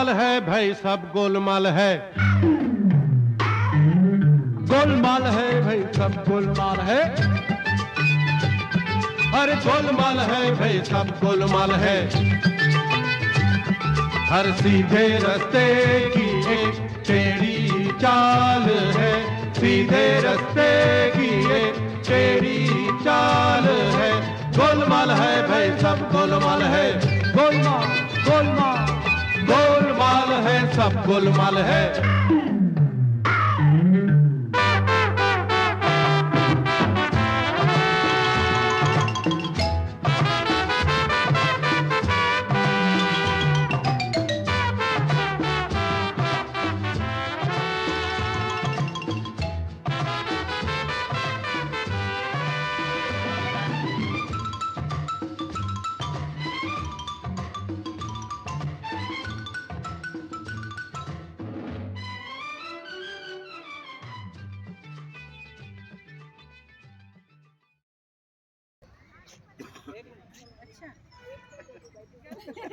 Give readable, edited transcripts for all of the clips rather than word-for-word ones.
गोलमाल है भाई सब गोलमाल है, गोलमाल है भाई सब गोलमाल है, अरे गोलमाल है भाई सब गोलमाल है। हर सीधे रास्ते की एक टेढ़ी चाल है, सीधे रास्ते की एक टेढ़ी चाल है। गोलमाल है भाई सब गोलमाल है, गोलमाल गोलमाल गोलमाल है सब गोलमाल है।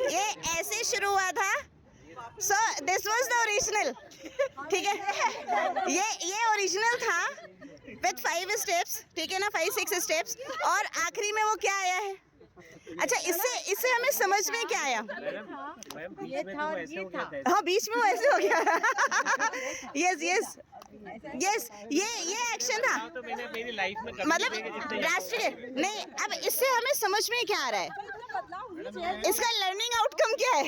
ये ऐसे शुरू हुआ था। So this was the original, ठीक है। ये ओरिजिनल था विद 5 स्टेप्स, ठीक है ना, 5-6 स्टेप्स। और आखिरी में वो क्या आया है? अच्छा, इससे हमें समझ में क्या आया? ये था और ये था। हाँ, बीच में वो ऐसे हो गया। यस यस, ये एक्शन था। तो मैंने मेरी लाइफ में मतलब राष्ट्रीय नहीं। अब इससे हमें समझ में क्या आ रहा है? इसका लर्निंग आउटकम क्या है?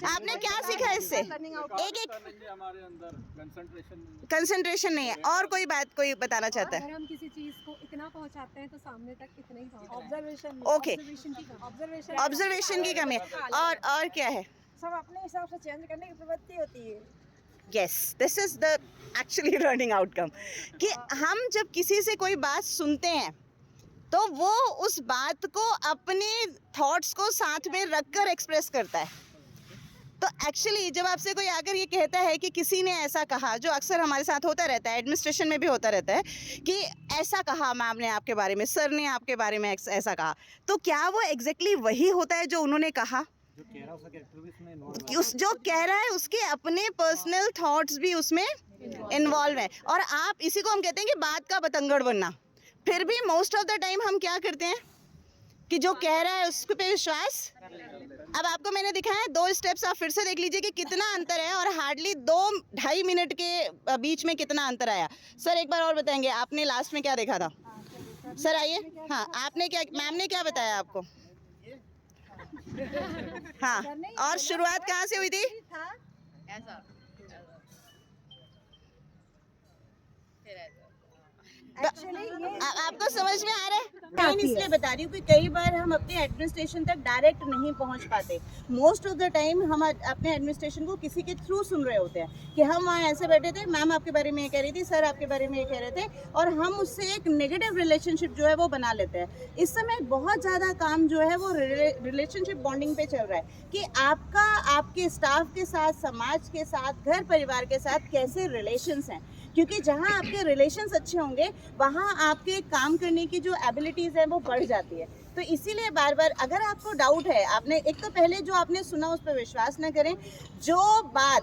आपने क्या सीखा इससे? एक हमारे अंदर कंसंट्रेशन नहीं है। और कोई बात कोई बताना चाहता है? अगर हम किसी चीज को इतना पहुंचाते हैं तो सामने तक इतना ही पहुंचता है। ऑब्जर्वेशन ओके, ऑब्जर्वेशन की कमी है। और क्या है? सब अपने हिसाब से चेंज करने की प्रवृत्ति होती है। Yes, this is the actually learning outcome कि हम जब किसी से कोई बात सुनते हैं तो वो उस बात को अपने थॉट्स को साथ में रखकर एक्सप्रेस करता है। तो एक्चुअली जब आपसे कोई आकर ये कहता है कि किसी ने ऐसा कहा, जो अक्सर हमारे साथ होता रहता है, एडमिनिस्ट्रेशन में भी होता रहता है कि ऐसा कहा मैम ने आपके बारे में, सर ने आपके बारे में ऐसा कहा, तो क्या वो एग्जैक्टली वही होता है जो उन्होंने कहा? जो कह रहा है उसके अपने पर्सनल थॉट्स भी उसमें इन्वॉल्व है। और आप इसी को हम कहते हैं कि बात का बतंगड़ बनना। फिर भी मोस्ट ऑफ द टाइम हम क्या करते हैं कि जो कह रहा है उसके पे विश्वास। अब आपको मैंने दिखाया है 2 स्टेप्स, आप फिर से देख लीजिए कि कितना अंतर है और हार्डली 2-2.5 मिनट के बीच में कितना अंतर आया। सर एक बार और बताएंगे, आपने लास्ट में क्या देखा था? सर आइए। हाँ, आपने क्या, मैम ने क्या बताया आपको? हाँ, और शुरुआत कहाँ से हुई थी? आपको समझ में आ रहा है? मैं इसलिए बता रही हूँ कि कई बार हम अपने एडमिनिस्ट्रेशन तक डायरेक्ट नहीं पहुँच पाते। मोस्ट ऑफ द टाइम हम अपने एडमिनिस्ट्रेशन को किसी के थ्रू सुन रहे होते हैं कि हम वहाँ ऐसे बैठे थे, मैम आपके बारे में ये कह रही थी, सर आपके बारे में ये कह रहे थे, और हम उससे एक नेगेटिव रिलेशनशिप जो है वो बना लेते हैं। इस समय बहुत ज़्यादा काम जो है वो रिलेशनशिप बॉन्डिंग पे चल रहा है कि आपका आपके स्टाफ के साथ, समाज के साथ, घर परिवार के साथ कैसे रिलेशंस हैं। क्योंकि जहाँ आपके रिलेशंस अच्छे होंगे वहाँ आपके काम करने की जो एबिलिटीज़ है वो बढ़ जाती है। तो इसीलिए बार बार अगर आपको डाउट है, आपने एक तो पहले जो आपने सुना उस पर विश्वास ना करें। जो बात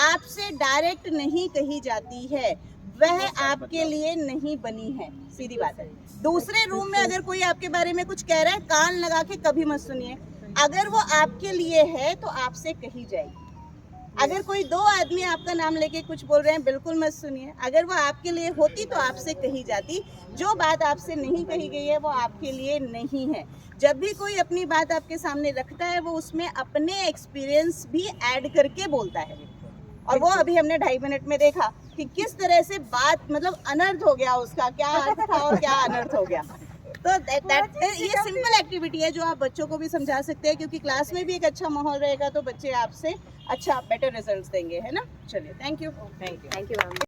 आपसे डायरेक्ट नहीं कही जाती है वह आपके लिए नहीं बनी है, सीधी बात है। दूसरे रूम में अगर कोई आपके बारे में कुछ कह रहा है, कान लगा के कभी मत सुनिए। अगर वो आपके लिए है तो आपसे कही जाएगी। अगर कोई 2 आदमी आपका नाम लेके कुछ बोल रहे हैं, बिल्कुल मत सुनिए। अगर वो आपके लिए होती तो आपसे कही जाती। जो बात आपसे नहीं कही गई है वो आपके लिए नहीं है। जब भी कोई अपनी बात आपके सामने रखता है वो उसमें अपने एक्सपीरियंस भी ऐड करके बोलता है। और वो अभी हमने 2.5 मिनट में देखा कि किस तरह से बात, मतलब अनर्थ हो गया, उसका क्या अर्थ था और क्या अनर्थ हो गया। तो ये सिंपल एक्टिविटी है जो आप बच्चों को भी समझा सकते हैं, क्योंकि क्लास में भी एक अच्छा माहौल रहेगा तो बच्चे आपसे अच्छा बेटर रिजल्ट्स देंगे, है ना। चलिए, थैंक यू मैम।